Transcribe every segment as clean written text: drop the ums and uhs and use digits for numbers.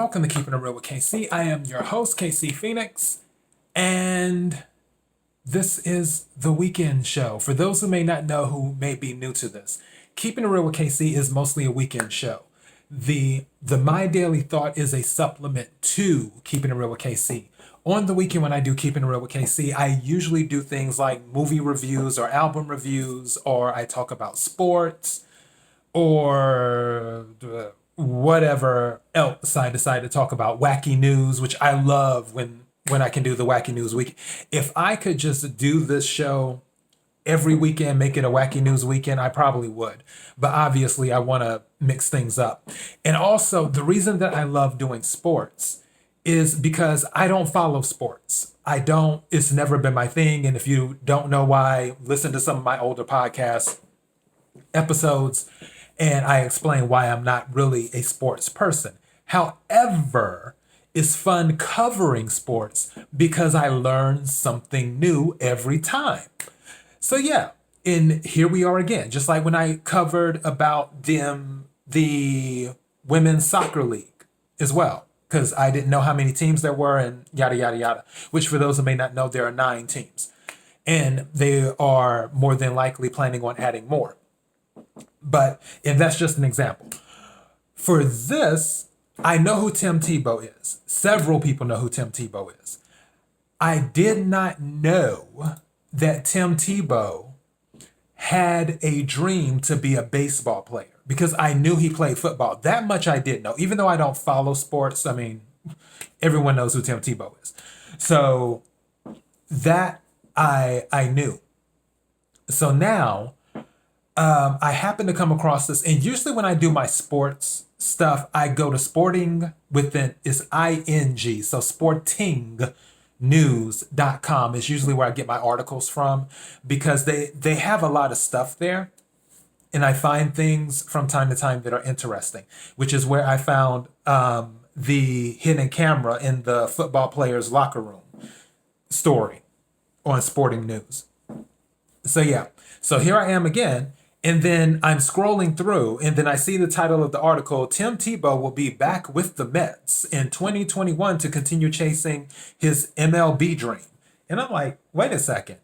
welcome to Keeping It Real with KC. I am your host, KC Phoenix, and this is the weekend show. For those who may not know, who may be new to this, Keeping It Real with KC is mostly a weekend show. The My Daily Thought is a supplement to Keeping It Real with KC. On the weekend when I do Keeping It Real with KC, I usually do things like movie reviews or album reviews, or I talk about sports, or whatever else I decide to talk about. Wacky news, which I love when I can do the wacky news week. If I could just do this show every weekend, make it a wacky news weekend, I probably would. But obviously I want to mix things up. And also the reason that I love doing sports is because I don't follow sports. It's never been my thing. And if you don't know why, listen to some of my older podcast episodes and I explain why I'm not really a sports person. However, it's fun covering sports because I learn something new every time. So yeah, and here we are again, just like when I covered about the women's soccer league as well, because I didn't know how many teams there were and yada, yada, yada, which for those who may not know, there are 9 teams. And they are more than likely planning on adding more. And that's just an example. For this, I know who Tim Tebow is. Several people know who Tim Tebow is. I did not know that Tim Tebow had a dream to be a baseball player because I knew he played football. That much I did know. Even though I don't follow sports, I mean, everyone knows who Tim Tebow is. So that I knew. So now I happen to come across this, and usually when I do my sports stuff, I go to sporting it's ING, so sportingnews.com is usually where I get my articles from because they have a lot of stuff there, and I find things from time to time that are interesting, which is where I found the hidden camera in the football players' locker room story on Sporting News. So yeah, so here I am again. And then I'm scrolling through, and then I see the title of the article, Tim Tebow will be back with the Mets in 2021 to continue chasing his MLB dream. And I'm like, wait a second.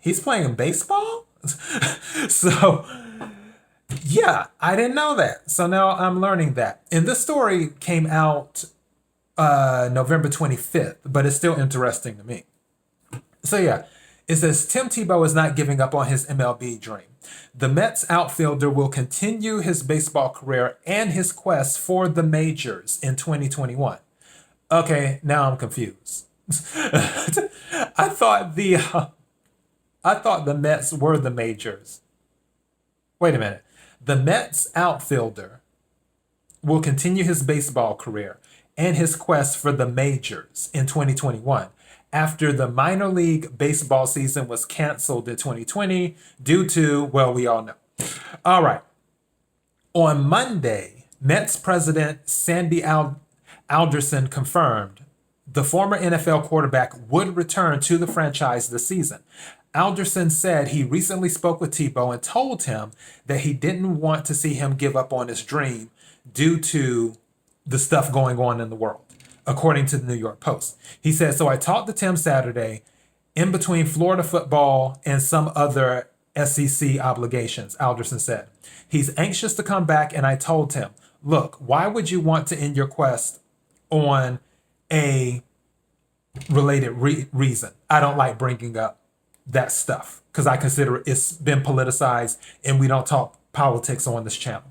He's playing baseball? So, yeah, I didn't know that. So now I'm learning that. And this story came out November 25th, but it's still interesting to me. So, yeah. It says, Tim Tebow is not giving up on his MLB dream. The Mets outfielder will continue his baseball career and his quest for the majors in 2021. Okay, now I'm confused. I thought the Mets were the majors. Wait a minute. The Mets outfielder will continue his baseball career and his quest for the majors in 2021. After the minor league baseball season was canceled in 2020 due to, well, we all know. All right. On Monday, Mets president Sandy Alderson confirmed the former NFL quarterback would return to the franchise this season. Alderson said he recently spoke with Tebow and told him that he didn't want to see him give up on his dream due to the stuff going on in the world, according to the New York Post. He said, so I talked to Tim Saturday in between Florida football and some other SEC obligations, Alderson said. He's anxious to come back, and I told him, look, why would you want to end your quest on a related reason? I don't like bringing up that stuff because I consider it's been politicized and we don't talk politics on this channel.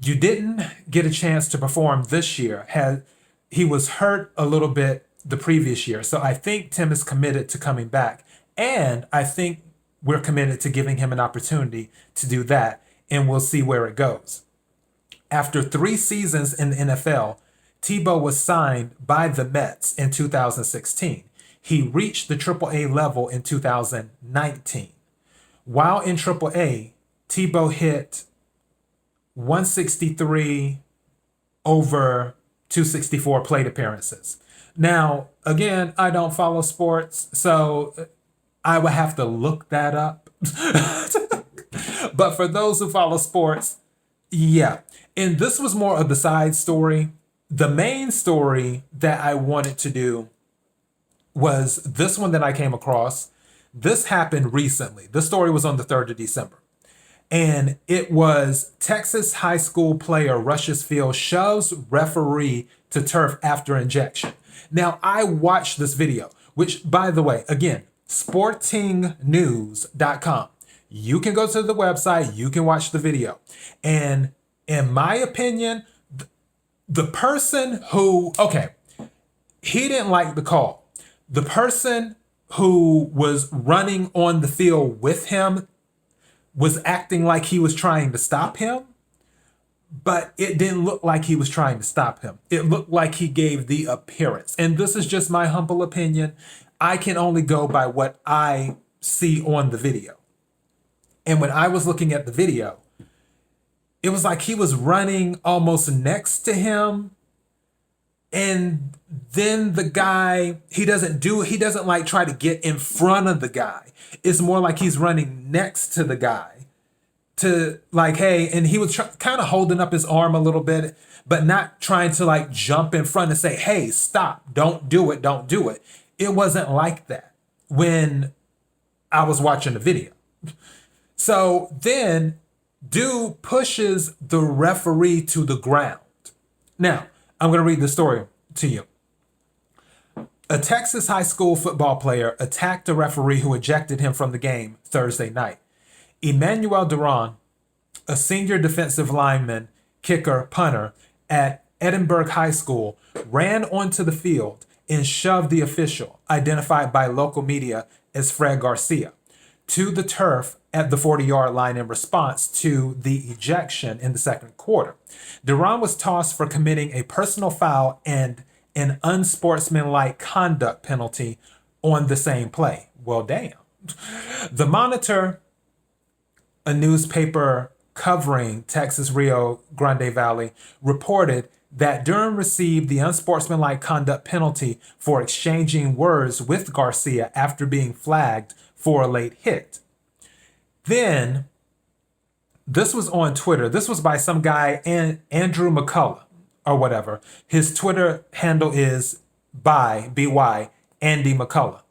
You didn't get a chance to perform this year. He was hurt a little bit the previous year. So I think Tim is committed to coming back. And I think we're committed to giving him an opportunity to do that. And we'll see where it goes. After 3 seasons in the NFL, Tebow was signed by the Mets in 2016. He reached the AAA level in 2019. While in AAA, Tebow hit 163 over 264 plate appearances. Now, again, I don't follow sports, so I would have to look that up. But for those who follow sports, yeah. And this was more of the side story the main story that I wanted to do was this one that I came across. This happened recently. This story was on the 3rd of December. And it was Texas high school player rushes field, shoves referee to turf after injection. Now, I watched this video, which, by the way, again, sportingnews.com. You can go to the website, you can watch the video. And in my opinion, the person who, okay, he didn't like the call. The person who was running on the field with him was acting like he was trying to stop him, but it didn't look like he was trying to stop him. It looked like he gave the appearance. And this is just my humble opinion. I can only go by what I see on the video. And when I was looking at the video, it was like he was running almost next to him. And then the guy, he doesn't like try to get in front of the guy. It's more like he's running next to the guy to like, hey, and he was kind of holding up his arm a little bit, but not trying to like jump in front and say, hey, stop, don't do it, don't do it. It wasn't like that when I was watching the video. So then dude pushes the referee to the ground. Now, I'm going to read the story to you. A Texas high school football player attacked a referee who ejected him from the game Thursday night. Emmanuel Duran, a senior defensive lineman, kicker, punter at Edinburgh High School, ran onto the field and shoved the official, identified by local media as Fred Garcia, to the turf at the 40-yard line in response to the ejection in the second quarter. Duran was tossed for committing a personal foul and an unsportsmanlike conduct penalty on the same play. Well, damn. The Monitor, a newspaper covering Texas Rio Grande Valley, reported that Durham received the unsportsmanlike conduct penalty for exchanging words with Garcia after being flagged for a late hit. Then, this was on Twitter. This was by some guy, Andrew McCullough, or whatever. His Twitter handle is by Andy McCullough.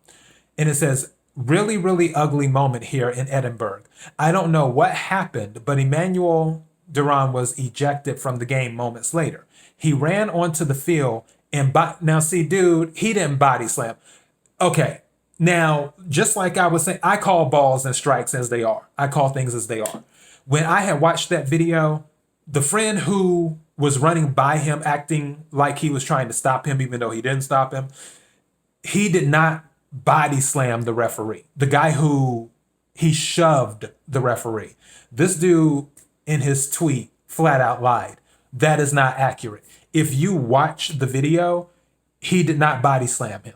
And it says, really, really ugly moment here in Edinburgh. I don't know what happened, but Emmanuel Duran was ejected from the game moments later. He ran onto the field and now see, dude, he didn't body slam. Okay. Now, just like I was saying, I call balls and strikes as they are. I call things as they are. When I had watched that video, the friend who was running by him acting like he was trying to stop him, even though he didn't stop him, he did not body slam the referee. The guy who he shoved the referee. This dude in his tweet flat out lied. That is not accurate. If you watch the video, he did not body slam him.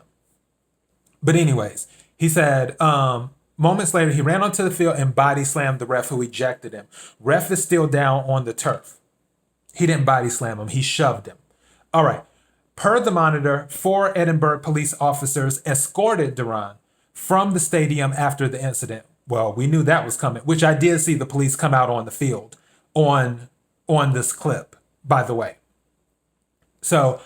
But anyways, he said, moments later, he ran onto the field and body slammed the ref who ejected him. Ref is still down on the turf. He didn't body slam him. He shoved him. All right. Per the Monitor, 4 Edinburgh police officers escorted Duran from the stadium after the incident. Well, we knew that was coming, which I did see the police come out on the field on this clip, by the way. So,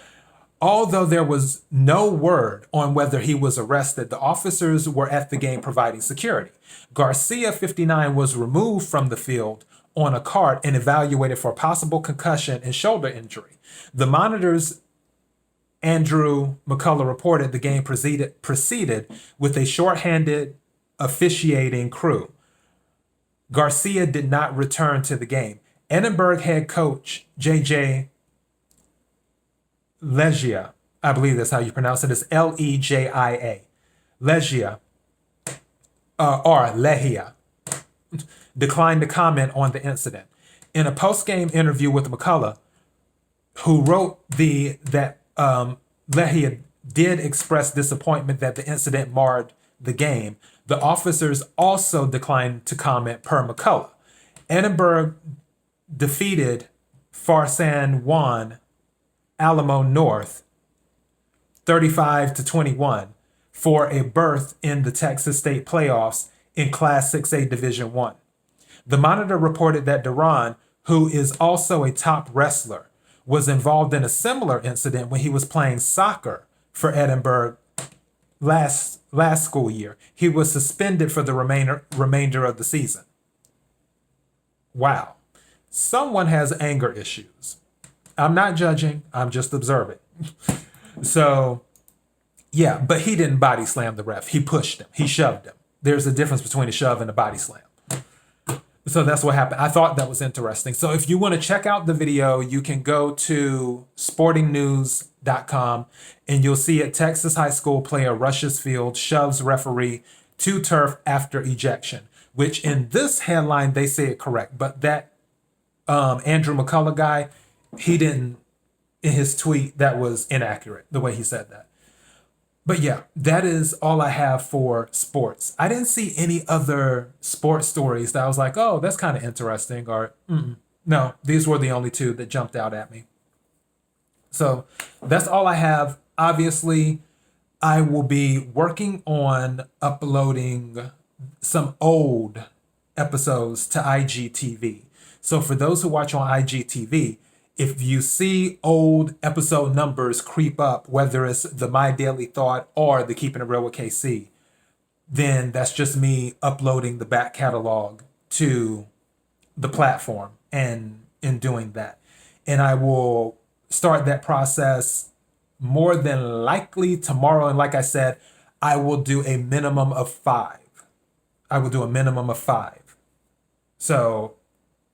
although there was no word on whether he was arrested, the officers were at the game providing security. Garcia, 59, was removed from the field on a cart and evaluated for possible concussion and shoulder injury. The Monitor's Andrew McCullough reported the game proceeded with a shorthanded officiating crew. Garcia did not return to the game. Edinburgh head coach J.J. Legia, I believe that's how you pronounce it, is Lejia. Legia, or Lehia, declined to comment on the incident. In a post-game interview with McCullough, who wrote that Lehia did express disappointment that the incident marred the game, the officers also declined to comment per McCullough. Edinburgh defeated Farsan Juan Alamo North 35-21 for a berth in the Texas State playoffs in Class 6A Division I. The Monitor reported that Duran, who is also a top wrestler, was involved in a similar incident when he was playing soccer for Edinburgh last school year. He was suspended for the remainder of the season. Wow. Someone has anger issues. I'm not judging, I'm just observing. So, yeah, but he didn't body slam the ref. He pushed him. He shoved him. There's a difference between a shove and a body slam. So that's what happened. I thought that was interesting. So if you want to check out the video, you can go to sportingnews.com and you'll see it. Texas high school player rushes field, shoves referee to turf after ejection, which in this headline, they say it correct. But that Andrew McCullough guy, he didn't, in his tweet, that was inaccurate, the way he said that. But yeah, that is all I have for sports. I didn't see any other sports stories that I was like, oh, that's kind of interesting. Or, no, these were the only two that jumped out at me. So that's all I have. Obviously, I will be working on uploading some old episodes to IGTV. So for those who watch on IGTV, if you see old episode numbers creep up, whether it's the My Daily Thought or the Keeping It Real with KC, then that's just me uploading the back catalog to the platform and in doing that. And I will start that process more than likely tomorrow. And like I said, I will do a minimum of 5. So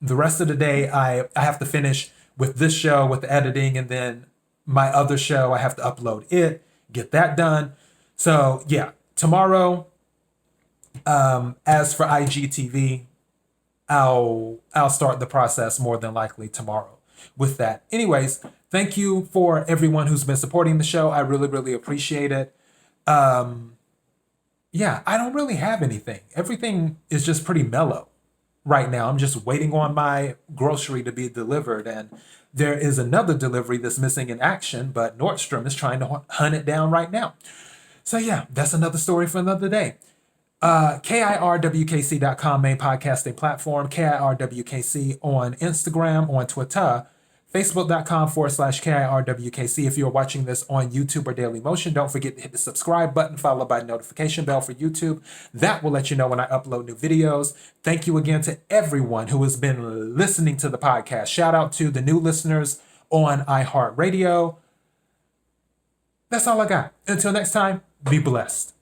the rest of the day, I have to finish with this show, with the editing, and then my other show, I have to upload it, get that done. So yeah, tomorrow, as for IGTV, I'll start the process more than likely tomorrow with that. Anyways, thank you for everyone who's been supporting the show. I really, really appreciate it. Yeah, I don't really have anything. Everything is just pretty mellow right now. I'm just waiting on my grocery to be delivered, and there is another delivery that's missing in action, but Nordstrom is trying to hunt it down right now. So yeah, that's another story for another day. KIRWKC.com, main podcasting platform. KIRWKC on Instagram, on Twitter. Facebook.com/KIRWKC. If you're watching this on YouTube or Daily Motion, don't forget to hit the subscribe button followed by notification bell for YouTube. That will let you know when I upload new videos. Thank you again to everyone who has been listening to the podcast. Shout out to the new listeners on iHeartRadio. That's all I got. Until next time, be blessed.